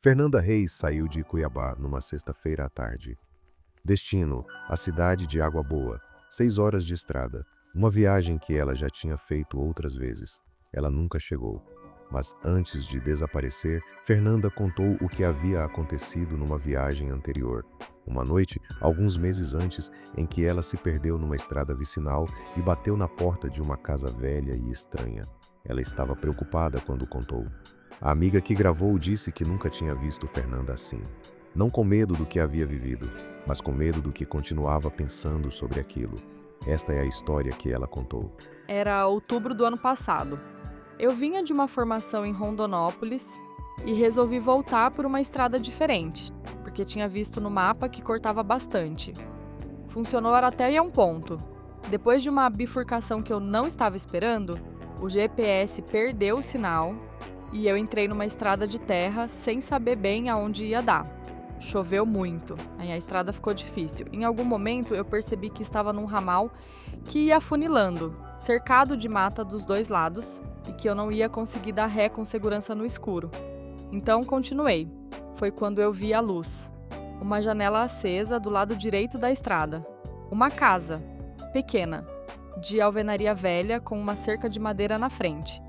Fernanda Reis saiu de Cuiabá numa sexta-feira à tarde. Destino: a cidade de Água Boa, 6 horas de estrada. Uma viagem que ela já tinha feito outras vezes. Ela nunca chegou. Mas antes de desaparecer, Fernanda contou o que havia acontecido numa viagem anterior. Uma noite, alguns meses antes, em que ela se perdeu numa estrada vicinal e bateu na porta de uma casa velha e estranha. Ela estava preocupada quando contou. A amiga que gravou disse que nunca tinha visto Fernanda assim. Não com medo do que havia vivido, mas com medo do que continuava pensando sobre aquilo. Esta é a história que ela contou. Era outubro do ano passado. Eu vinha de uma formação em Rondonópolis e resolvi voltar por uma estrada diferente, porque tinha visto no mapa que cortava bastante. Funcionou até ir a um ponto. Depois de uma bifurcação que eu não estava esperando, o GPS perdeu o sinal e eu entrei numa estrada de terra sem saber bem aonde ia dar. Choveu muito, aí a estrada ficou difícil. Em algum momento eu percebi que estava num ramal que ia afunilando, cercado de mata dos dois lados e que eu não ia conseguir dar ré com segurança no escuro. Então continuei. Foi quando eu vi a luz. Uma janela acesa do lado direito da estrada. Uma casa, pequena, de alvenaria velha com uma cerca de madeira na frente.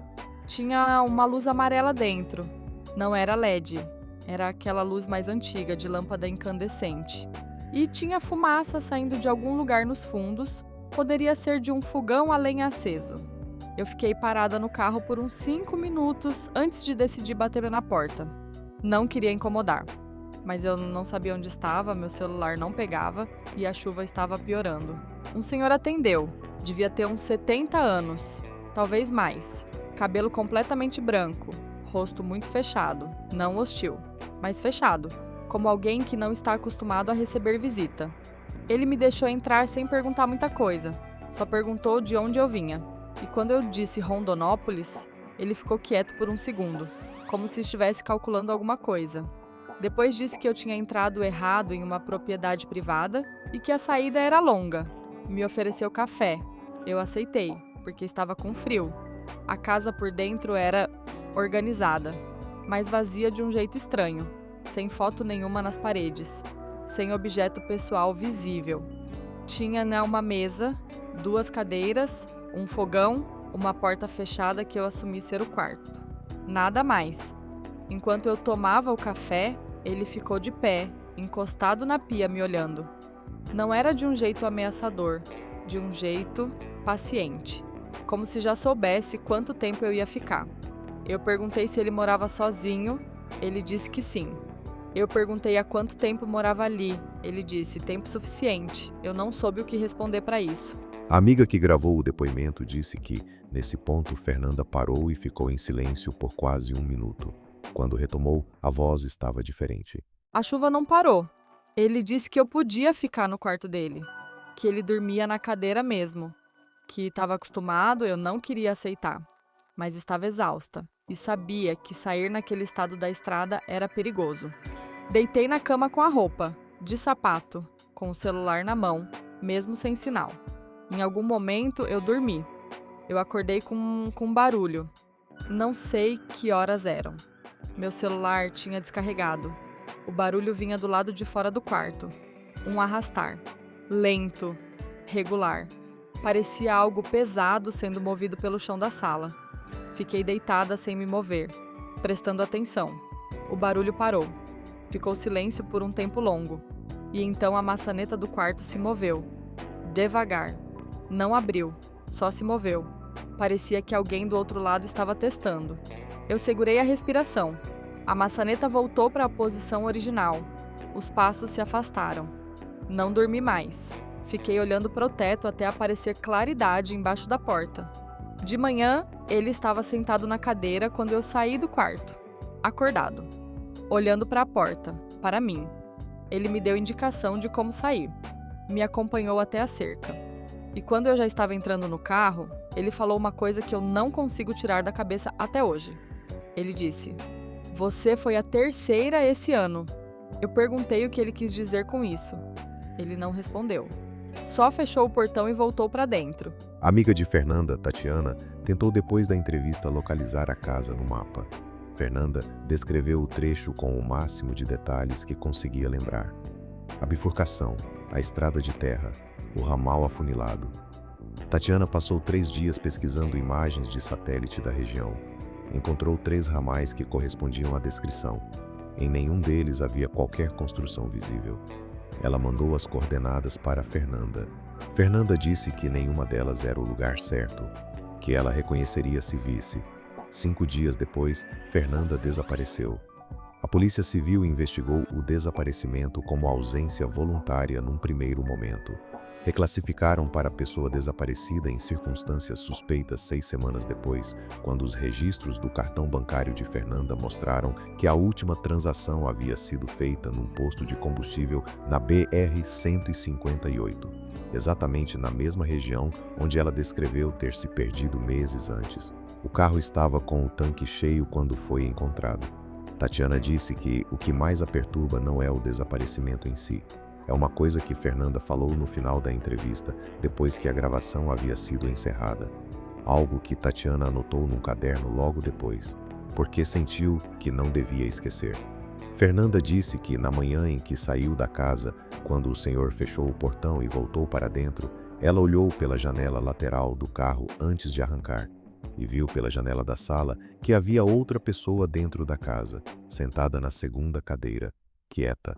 Tinha uma luz amarela dentro. Não era LED. Era aquela luz mais antiga, de lâmpada incandescente. E tinha fumaça saindo de algum lugar nos fundos, poderia ser de um fogão a lenha aceso. Eu fiquei parada no carro por uns 5 minutos antes de decidir bater na porta. Não queria incomodar, mas eu não sabia onde estava, meu celular não pegava e a chuva estava piorando. Um senhor atendeu, devia ter uns 70 anos, talvez mais. Cabelo completamente branco, rosto muito fechado, não hostil, mas fechado, como alguém que não está acostumado a receber visita. Ele me deixou entrar sem perguntar muita coisa, só perguntou de onde eu vinha. E quando eu disse Rondonópolis, ele ficou quieto por um segundo, como se estivesse calculando alguma coisa. Depois disse que eu tinha entrado errado em uma propriedade privada e que a saída era longa. Me ofereceu café. Eu aceitei, porque estava com frio. A casa por dentro era organizada, mas vazia de um jeito estranho, sem foto nenhuma nas paredes, sem objeto pessoal visível. Tinha uma mesa, 2 cadeiras, um fogão, uma porta fechada que eu assumi ser o quarto. Nada mais. Enquanto eu tomava o café, ele ficou de pé, encostado na pia, me olhando. Não era de um jeito ameaçador, de um jeito paciente, como se já soubesse quanto tempo eu ia ficar. Eu perguntei se ele morava sozinho, ele disse que sim. Eu perguntei há quanto tempo morava ali, ele disse tempo suficiente. Eu não soube o que responder para isso. A amiga que gravou o depoimento disse que, nesse ponto, Fernanda parou e ficou em silêncio por quase 1 minuto. Quando retomou, a voz estava diferente. A chuva não parou. Ele disse que eu podia ficar no quarto dele, que ele dormia na cadeira mesmo, que estava acostumado, eu não queria aceitar, mas estava exausta e sabia que sair naquele estado da estrada era perigoso. Deitei na cama com a roupa, de sapato, com o celular na mão, mesmo sem sinal. Em algum momento eu dormi. Eu acordei com barulho. Não sei que horas eram. Meu celular tinha descarregado. O barulho vinha do lado de fora do quarto. Um arrastar. Lento. Regular. Parecia algo pesado sendo movido pelo chão da sala. Fiquei deitada sem me mover, prestando atenção. O barulho parou. Ficou silêncio por um tempo longo. E então a maçaneta do quarto se moveu. Devagar. Não abriu, só se moveu. Parecia que alguém do outro lado estava testando. Eu segurei a respiração. A maçaneta voltou para a posição original. Os passos se afastaram. Não dormi mais. Fiquei olhando para o teto até aparecer claridade embaixo da porta. De manhã, ele estava sentado na cadeira quando eu saí do quarto. Acordado. Olhando para a porta, para mim. Ele me deu indicação de como sair. Me acompanhou até a cerca. E quando eu já estava entrando no carro, ele falou uma coisa que eu não consigo tirar da cabeça até hoje. Ele disse: "Você foi a 3ª esse ano." Eu perguntei o que ele quis dizer com isso. Ele não respondeu. Só fechou o portão e voltou para dentro. A amiga de Fernanda, Tatiana, tentou depois da entrevista localizar a casa no mapa. Fernanda descreveu o trecho com o máximo de detalhes que conseguia lembrar. A bifurcação, a estrada de terra, o ramal afunilado. Tatiana passou 3 dias pesquisando imagens de satélite da região. Encontrou 3 ramais que correspondiam à descrição. Em nenhum deles havia qualquer construção visível. Ela mandou as coordenadas para Fernanda. Fernanda disse que nenhuma delas era o lugar certo, que ela reconheceria se visse. 5 dias depois, Fernanda desapareceu. A Polícia Civil investigou o desaparecimento como ausência voluntária num primeiro momento. Reclassificaram para pessoa desaparecida em circunstâncias suspeitas 6 semanas depois, quando os registros do cartão bancário de Fernanda mostraram que a última transação havia sido feita num posto de combustível na BR-158, exatamente na mesma região onde ela descreveu ter se perdido meses antes. O carro estava com o tanque cheio quando foi encontrado. Tatiana disse que o que mais a perturba não é o desaparecimento em si. É uma coisa que Fernanda falou no final da entrevista, depois que a gravação havia sido encerrada. Algo que Tatiana anotou num caderno logo depois, porque sentiu que não devia esquecer. Fernanda disse que na manhã em que saiu da casa, quando o senhor fechou o portão e voltou para dentro, ela olhou pela janela lateral do carro antes de arrancar e viu pela janela da sala que havia outra pessoa dentro da casa, sentada na segunda cadeira, quieta,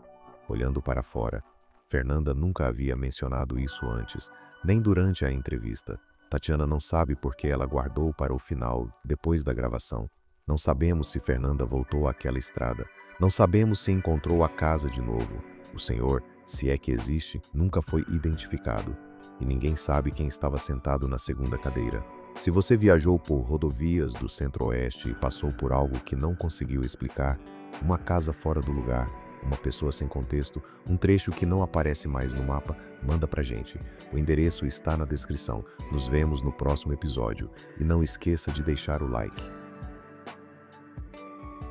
olhando para fora. Fernanda nunca havia mencionado isso antes, nem durante a entrevista. Tatiana não sabe por que ela guardou para o final, depois da gravação. Não sabemos se Fernanda voltou àquela estrada. Não sabemos se encontrou a casa de novo. O senhor, se é que existe, nunca foi identificado. E ninguém sabe quem estava sentado na segunda cadeira. Se você viajou por rodovias do Centro-Oeste e passou por algo que não conseguiu explicar, uma casa fora do lugar, uma pessoa sem contexto, um trecho que não aparece mais no mapa, manda pra gente. O endereço está na descrição. Nos vemos no próximo episódio. E não esqueça de deixar o like.